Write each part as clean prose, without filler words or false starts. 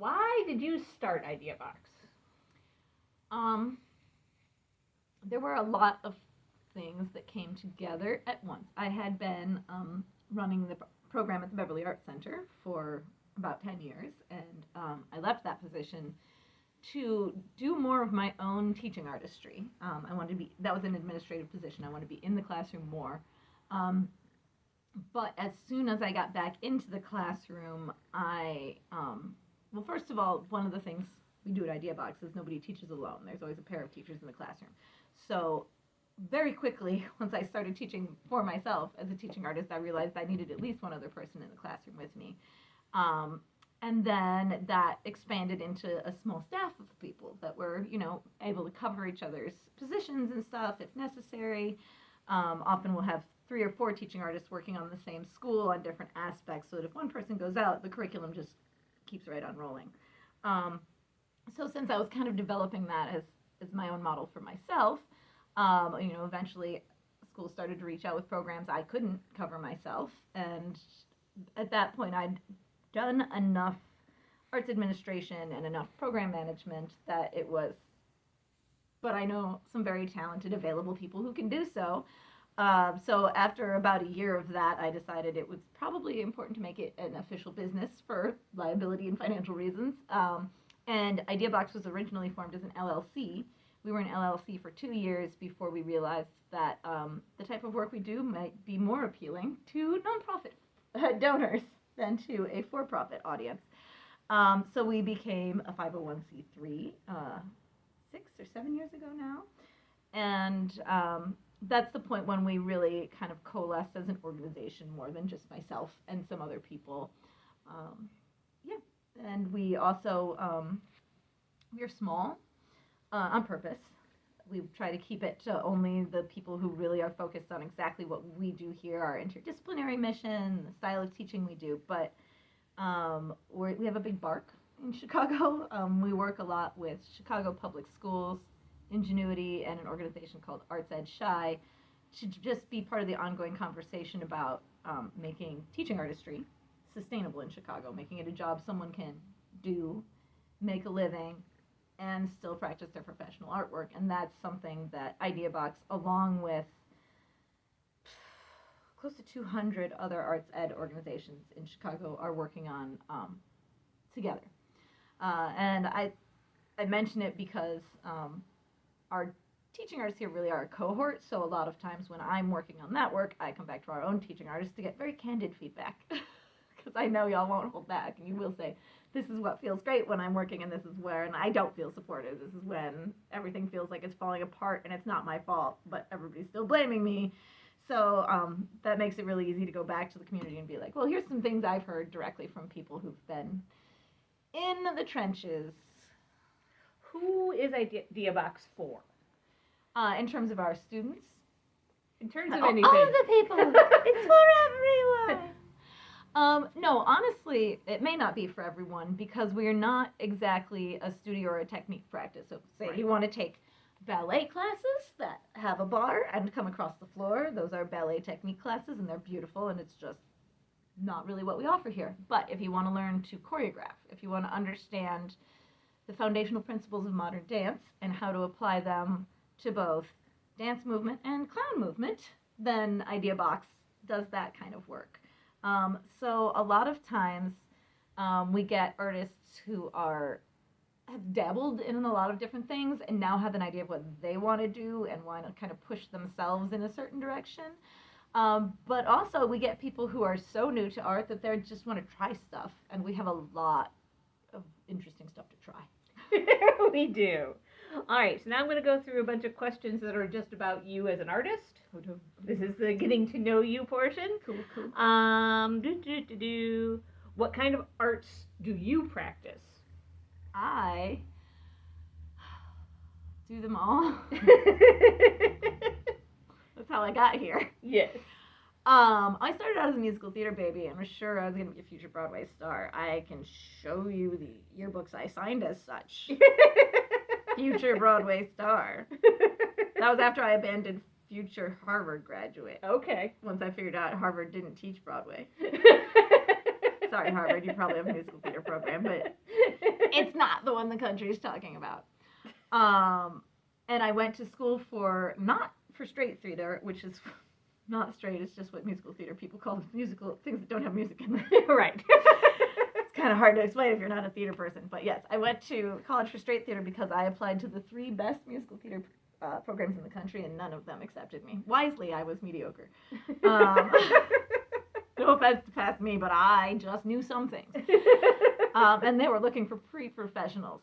why did you start IdeaBox? There were a lot of things that came together at once. I had been running the program at the Beverly Arts Center for about 10 years, and I left that position to do more of my own teaching artistry. I wanted to be, that was an administrative position. I wanted to be in the classroom more. But as soon as I got back into the classroom, well, first of all, one of the things we do at IdeaBox is nobody teaches alone. There's always a pair of teachers in the classroom. So very quickly, once I started teaching for myself as a teaching artist, I realized I needed at least one other person in the classroom with me. And then that expanded into a small staff of people that were, able to cover each other's positions and stuff if necessary. Often we'll have 3 or 4 teaching artists working on the same school on different aspects, so that if one person goes out, the curriculum just keeps right on rolling. So since I was kind of developing that as my own model for myself, eventually schools started to reach out with programs I couldn't cover myself, and at that point I'd done enough arts administration and enough program management that it was, but I know some very talented available people who can do so. So after about a year of that, I decided it was probably important to make it an official business for liability and financial reasons. And IdeaBox was originally formed as an LLC. We were an LLC for 2 years before we realized that the type of work we do might be more appealing to nonprofit donors than to a for-profit audience. So we became a 501c3 6 or 7 years ago now. And that's the point when we really kind of coalesced as an organization more than just myself and some other people. And we also, we're small on purpose. We try to keep it to only the people who really are focused on exactly what we do here, our interdisciplinary mission, the style of teaching we do. But we have a big bark in Chicago. We work a lot with Chicago Public Schools, Ingenuity, and an organization called Arts Ed Shy to just be part of the ongoing conversation about making teaching artistry sustainable in Chicago, making it a job someone can do, make a living, and still practice their professional artwork. And that's something that IdeaBox, along with close to 200 other arts ed organizations in Chicago, are working on together. And I mention it because our teaching artists here really are a cohort, so a lot of times when I'm working on that work, I come back to our own teaching artists to get very candid feedback. Because I know y'all won't hold back, and you will say, this is what feels great when I'm working, and this is where, and I don't feel supported. This is when everything feels like it's falling apart, and it's not my fault, but everybody's still blaming me. So that makes it really easy to go back to the community and be like, well, here's some things I've heard directly from people who've been in the trenches. Who is IdeaBox for? In terms of our students? In terms of anything. All of the people. It's for everyone. No, honestly, it may not be for everyone because we're not exactly a studio or a technique practice. So say you want to take ballet classes that have a bar and come across the floor. Those are ballet technique classes, and they're beautiful, and it's just not really what we offer here. But if you want to learn to choreograph, if you want to understand the foundational principles of modern dance and how to apply them to both dance movement and clown movement, then IdeaBox does that kind of work. So a lot of times we get artists who have dabbled in a lot of different things and now have an idea of what they want to do and want to kind of push themselves in a certain direction. But also we get people who are so new to art that they just want to try stuff, and we have a lot of interesting stuff to try. We do. All right, so now I'm going to go through a bunch of questions that are just about you as an artist. This is the getting to know you portion. Cool. What kind of arts do you practice? I do them all. That's how I got here. Yes. I started out as a musical theater baby and was sure I was going to be a future Broadway star. I can show you the yearbooks I signed as such. Future Broadway star. That was after I abandoned future Harvard graduate. Okay. Once I figured out Harvard didn't teach Broadway. Sorry, Harvard, you probably have a musical theater program, but It's not the one the country's talking about. And I went to school not for straight theater, which is not straight, it's just what musical theater people call musical things that don't have music in them. Right. It's kind of hard to explain if you're not a theater person. But yes, I went to college for straight theater because I applied to the 3 best musical theater programs in the country, and none of them accepted me. Wisely, I was mediocre. No offense to past me, but I just knew some things. And they were looking for pre-professionals,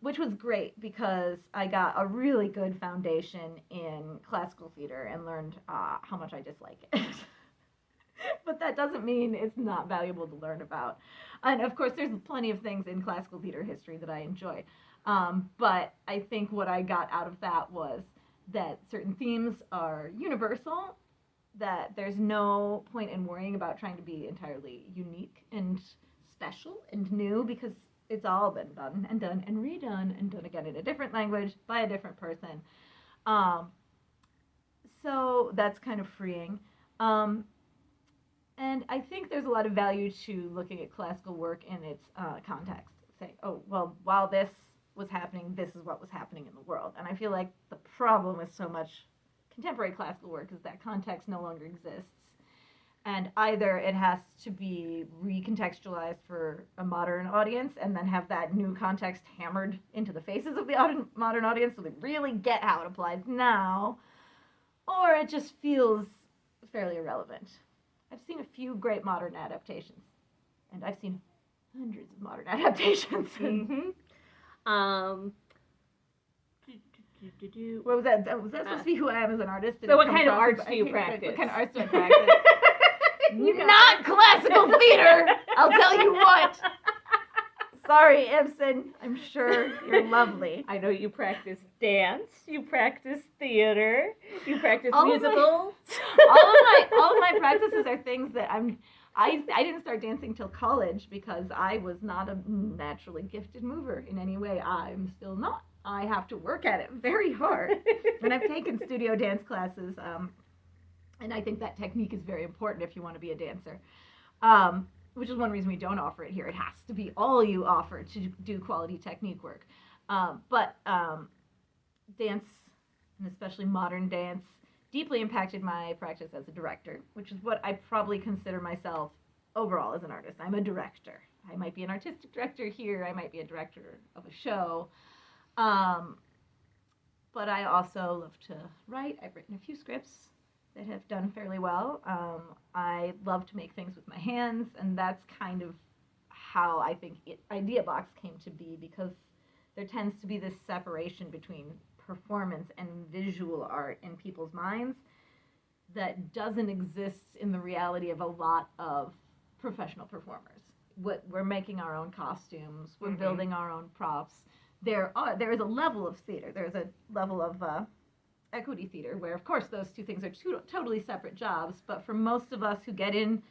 which was great because I got a really good foundation in classical theater and learned how much I dislike it. But that doesn't mean it's not valuable to learn about. And of course, there's plenty of things in classical theater history that I enjoy. But I think what I got out of that was that certain themes are universal, that there's no point in worrying about trying to be entirely unique and special and new, because it's all been done and redone and done again in a different language by a different person. So that's kind of freeing. And I think there's a lot of value to looking at classical work in its context. Saying, oh, well, while this was happening, this is what was happening in the world. And I feel like the problem with so much contemporary classical work is that context no longer exists. And either it has to be recontextualized for a modern audience and then have that new context hammered into the faces of the modern audience so they really get how it applies now, or it just feels fairly irrelevant. I've seen a few great modern adaptations, and I've seen hundreds of modern adaptations. Mm-hmm. What was that? Was that supposed to be who I am as an artist? So what kind of arts do you practice? What kind of arts do I practice? Not classical theater, I'll tell you what. Sorry, Ibsen. I'm sure you're lovely. I know you practice dance, you practice theater, you practice All musicals. All of my practices are things that I didn't start dancing till college because I was not a naturally gifted mover in any way. I'm still not. I have to work at it very hard. And I've taken studio dance classes, and I think that technique is very important if you want to be a dancer. Which is one reason we don't offer it here. It has to be all you offer to do quality technique work. But dance, and especially modern dance, deeply impacted my practice as a director, which is what I probably consider myself overall as an artist. I'm a director. I might be an artistic director here. I might be a director of a show. But I also love to write. I've written a few scripts that have done fairly well. I love to make things with my hands, and that's kind of how I think Idea Box came to be, because there tends to be this separation between performance and visual art in people's minds that doesn't exist in the reality of a lot of professional performers. We're making our own costumes, we're building our own props. There is a level of theater, there's a level of equity theater, where of course those two things are two totally separate jobs, but for most of us who get in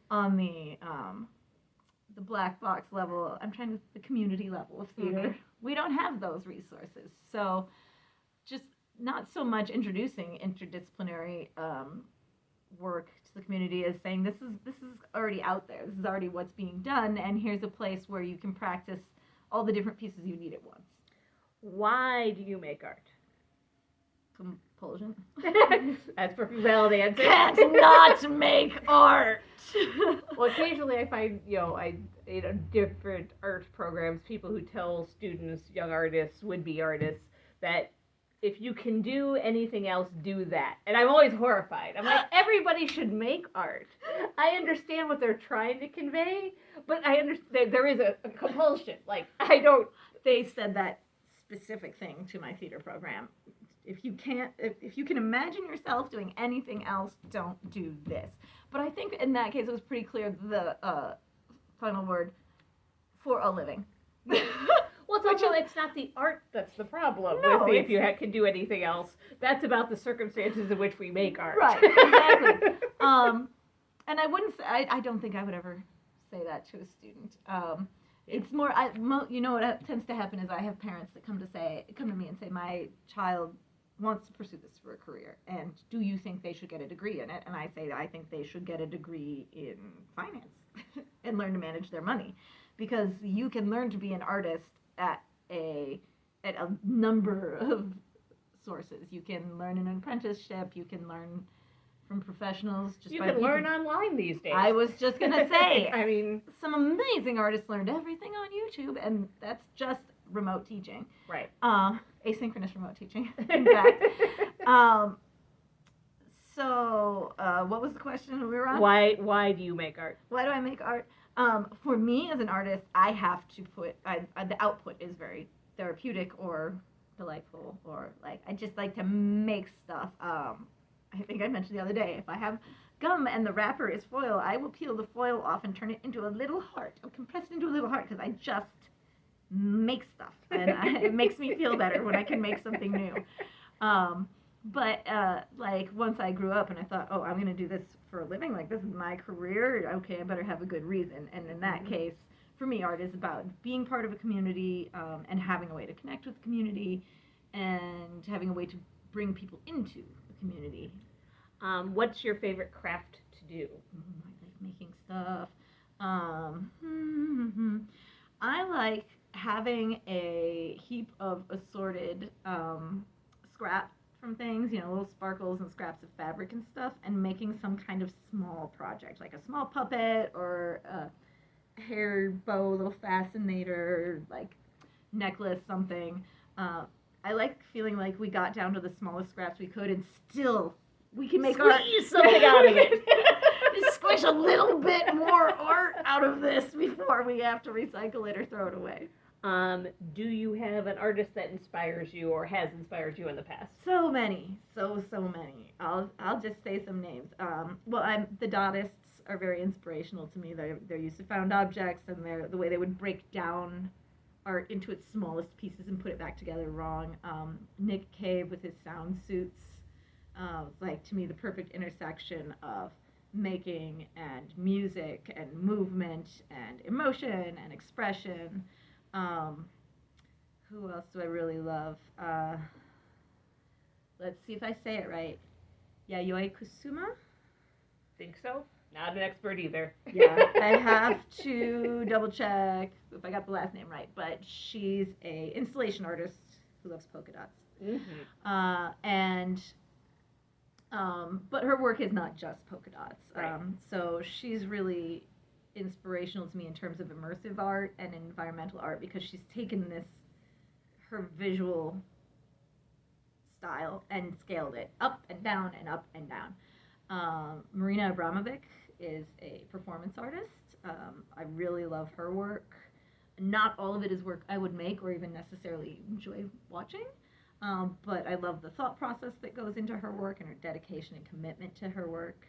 on the black box level, the community level of theater, we don't have those resources. So just not so much introducing interdisciplinary work to the community as saying this is already out there, this is already what's being done, and here's a place where you can practice all the different pieces you need at once. Why do you make art? Compulsion. That's a perfectly valid answer. Can't not make art. Well, occasionally I find, different art programs, people who tell students, young artists, would-be artists, that if you can do anything else, do that. And I'm always horrified. I'm like, everybody should make art. I understand what they're trying to convey, but I understand there is a compulsion. Like, They said that specific thing to my theater program. If you can imagine yourself doing anything else, don't do this. But I think in that case it was pretty clear the final word, for a living. Well, it's also, it's not the art that's the problem. No, if you can do anything else. That's about the circumstances in which we make art. Right, exactly. And I wouldn't say, I don't think I would ever say that to a student. It's more, what tends to happen is I have parents that come to me and say, my child wants to pursue this for a career, and do you think they should get a degree in it? And I say, I think they should get a degree in finance and learn to manage their money, because you can learn to be an artist at a number of sources. You can learn in an apprenticeship. You can learn from professionals. You can learn online these days. I was just gonna say. I mean, some amazing artists learned everything on YouTube, and that's just remote teaching. Right. Asynchronous remote teaching, in fact. What was the question we were on? Why do you make art? Why do I make art? For me as an artist, I have to put the output is very therapeutic or delightful, or like I just like to make stuff. I think I mentioned the other day, if I have gum and the wrapper is foil, I will peel the foil off and turn it into a little heart. I'll compress it into a little heart because I just make stuff, and it makes me feel better when I can make something new. But like once I grew up and I thought, oh, I'm going to do this for a living, like this is my career, okay, I better have a good reason. And in that case, for me, art is about being part of a community, and having a way to connect with the community, and having a way to bring people into the community. What's your favorite craft to do? I like making stuff. I like having a heap of assorted scrap from things, little sparkles and scraps of fabric and stuff, and making some kind of small project, like a small puppet or a hair bow, little fascinator, like necklace, something. I like feeling like we got down to the smallest scraps we could, and still we can make squeeze something out of it. Just squish a little bit more art out of this before we have to recycle it or throw it away. Do you have an artist that inspires you or has inspired you in the past? So many, so many. I'll just say some names. The Daddists are very inspirational to me. Their use of found objects and the way they would break down art into its smallest pieces and put it back together wrong. Nick Cave with his sound suits, like to me the perfect intersection of making and music and movement and emotion and expression. Who else do I really love? Let's see if I say it right. Yayoi Kusuma? Think so? Not an expert either. Yeah, I have to double check if I got the last name right, but she's a installation artist who loves polka dots. Mm-hmm. But her work is not just polka dots. Right. So she's really inspirational to me in terms of immersive art and environmental art, because she's taken her visual style and scaled it up and down and up and down. Marina Abramovic is a performance artist. I really love her work. Not all of it is work I would make or even necessarily enjoy watching, but I love the thought process that goes into her work and her dedication and commitment to her work.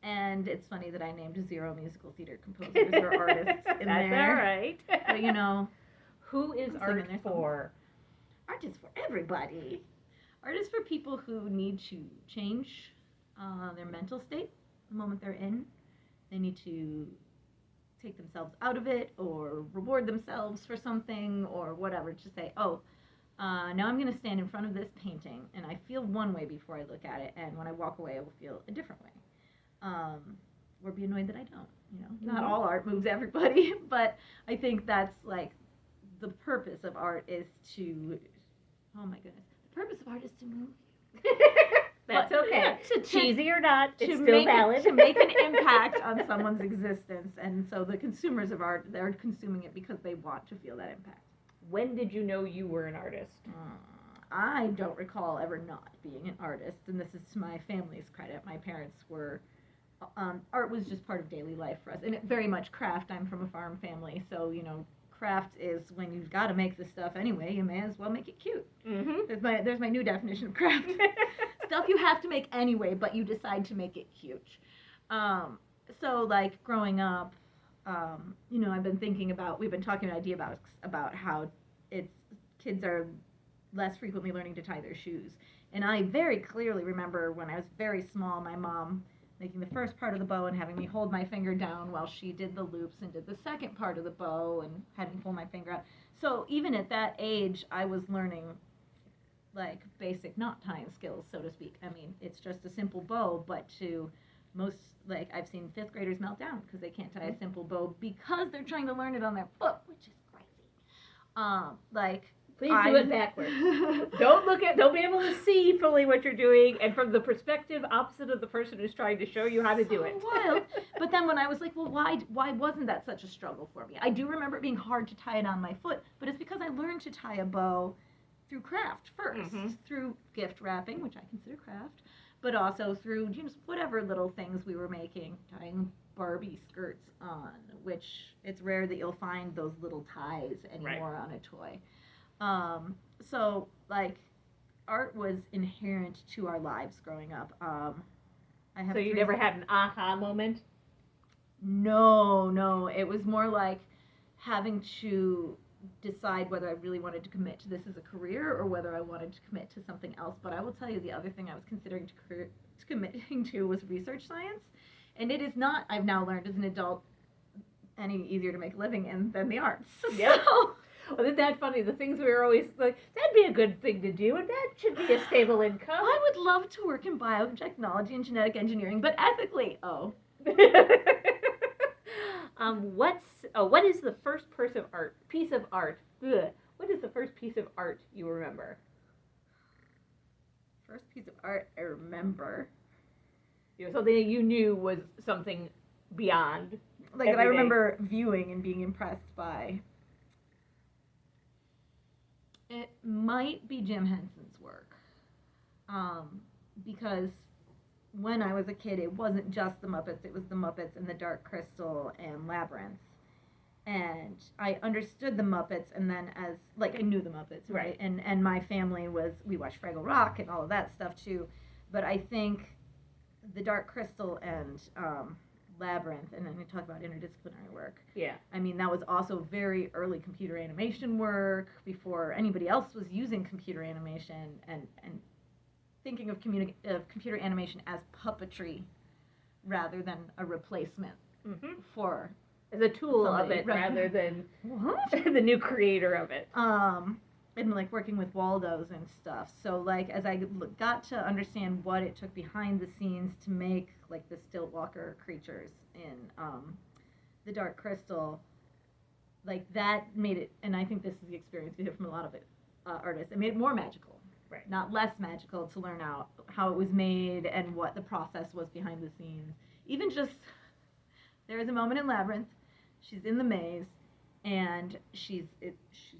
And it's funny that I named 0 musical theater composers or artists in That's there. That's all right. But who is art for? Art is for everybody. Art is for people who need to change their mental state the moment they're in. They need to take themselves out of it or reward themselves for something or whatever, to say, now I'm going to stand in front of this painting and I feel one way before I look at it, and when I walk away I will feel a different way. Or be annoyed that I don't. Not all art moves everybody, but I think that's like the purpose of art is to, oh my goodness, the purpose of art is to move you. That's okay. Cheesy or not, it's still make valid. To make an impact on someone's existence, and so the consumers of art, they're consuming it because they want to feel that impact. When did you know you were an artist? I don't recall ever not being an artist, and this is to my family's credit. My parents were, art was just part of daily life for us, and it very much craft. I'm from a farm family, so, craft is when you've got to make the stuff anyway, you may as well make it cute. Mm-hmm. There's my new definition of craft. Stuff you have to make anyway, but you decide to make it cute. So, like, growing up, I've been thinking about, we've been talking about how kids are less frequently learning to tie their shoes. And I very clearly remember when I was very small, my mom making the first part of the bow and having me hold my finger down while she did the loops and did the second part of the bow and had me pull my finger out. So even at that age, I was learning like basic knot tying skills, so to speak. I mean, it's just a simple bow, but to most, like, I've seen 5th graders melt down because they can't tie a simple bow because they're trying to learn it on their foot, which is crazy. Please do it backwards. Don't be able to see fully what you're doing, and from the perspective opposite of the person who's trying to show you how to do it. Wild. But then when I was like, well, why wasn't that such a struggle for me? I do remember it being hard to tie it on my foot, but it's because I learned to tie a bow through craft first, through gift wrapping, which I consider craft, but also through whatever little things we were making, tying Barbie skirts on, which it's rare that you'll find those little ties anymore on a toy. So, like, art was inherent to our lives growing up. So you never had an aha moment? No. It was more like having to decide whether I really wanted to commit to this as a career or whether I wanted to commit to something else. But I will tell you, the other thing I was considering committing to was research science. And it is not, I've now learned as an adult, any easier to make a living in than the arts. Yep. So, well, isn't that funny? The things we were always like, that'd be a good thing to do, and that should be a stable income. I would love to work in biotechnology and genetic engineering, but ethically, What is the first piece of art? What is the first piece of art you remember? First piece of art I remember. Something that you knew was something beyond. Like that I remember viewing and being impressed by. It might be Jim Henson's work. Because when I was a kid, it wasn't just the Muppets, it was the Muppets and the Dark Crystal and Labyrinth. And I understood the Muppets, and then I knew the Muppets, right? And my family we watched Fraggle Rock and all of that stuff too. But I think the Dark Crystal and Labyrinth, and then we talk about interdisciplinary work. Yeah. I mean, that was also very early computer animation work before anybody else was using computer animation and thinking of computer animation as puppetry rather than a replacement for as a tool somebody, of it rather than what? the new creator of it. And like working with Waldos and stuff. So like as I got to understand what it took behind the scenes to make like the Stiltwalker creatures in the Dark Crystal, like that made it, and I think this is the experience we hear from a lot of artists, it made it more magical. Right. Not less magical to learn out how it was made and what the process was behind the scenes. Even just, there is a moment in Labyrinth, she's in the maze, and she's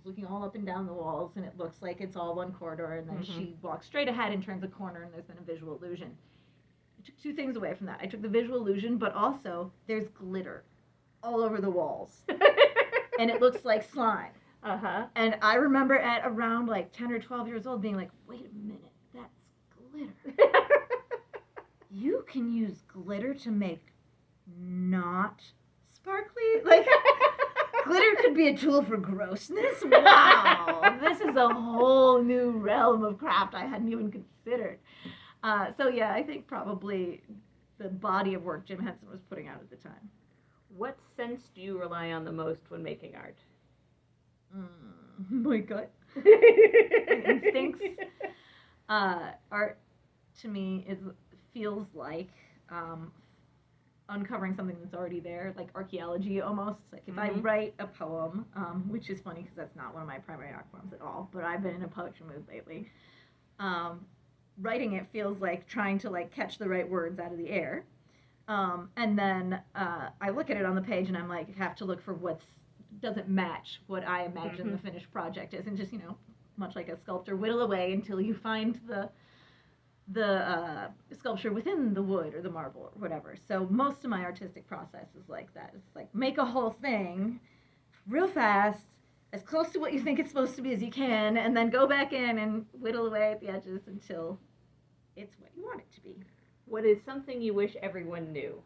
looking all up and down the walls, and it looks like it's all one corridor, and then she walks straight ahead and turns a corner, and there's been a visual illusion. I took 2 things away from that. I took the visual illusion, but also there's glitter all over the walls, and it looks like slime. And I remember at around like 10 or 12 years old being like, wait a minute, that's glitter. You can use glitter to make not sparkly? Like, glitter could be a tool for grossness? Wow. This is a whole new realm of craft I hadn't even considered. So yeah, I think probably the body of work Jim Henson was putting out at the time. What sense do you rely on the most when making art? My gut. My instincts. Art to me feels like uncovering something that's already there, like archaeology almost. Like if I write a poem, which is funny because that's not one of my primary art forms at all, but I've been in a poetry mood lately. Writing it feels like trying to like catch the right words out of the air. And then I look at it on the page and I'm like, have to look for doesn't match what I imagine the finished project is, and just, much like a sculptor, whittle away until you find the sculpture within the wood or the marble or whatever. So most of my artistic process is like that. It's like make a whole thing real fast, as close to what you think it's supposed to be as you can, and then go back in and whittle away at the edges until it's what you want it to be. What is something you wish everyone knew?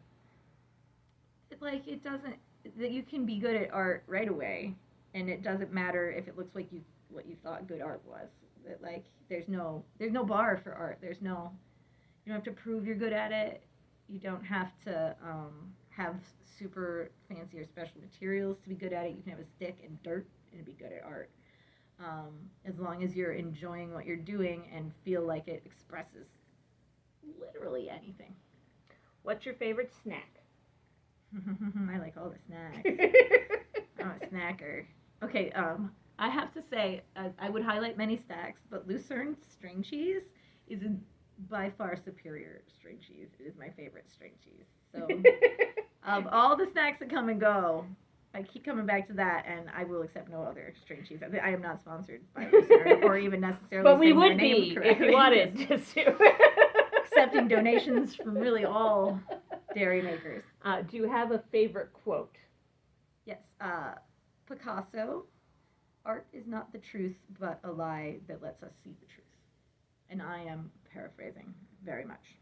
That you can be good at art right away, and it doesn't matter if it looks like what you thought good art was. That like there's no bar for art. You don't have to prove you're good at it. You don't have to have super fancy or special materials to be good at it. You can have a stick and dirt and be good at art. As long as you're enjoying what you're doing and feel like it expresses literally anything. What's your favorite snack? I like all the snacks. I'm a snacker. Okay, I have to say, I would highlight many snacks, but Lucerne string cheese is by far superior string cheese. It is my favorite string cheese. So, of all the snacks that come and go, I keep coming back to that, and I will accept no other string cheese. I am not sponsored by Lucerne, or even necessarily. But we saying their would name be if correctly. you wanted just to. Accepting donations from really all dairy makers. Do you have a favorite quote? Yes, Picasso, art is not the truth, but a lie that lets us see the truth. And I am paraphrasing very much.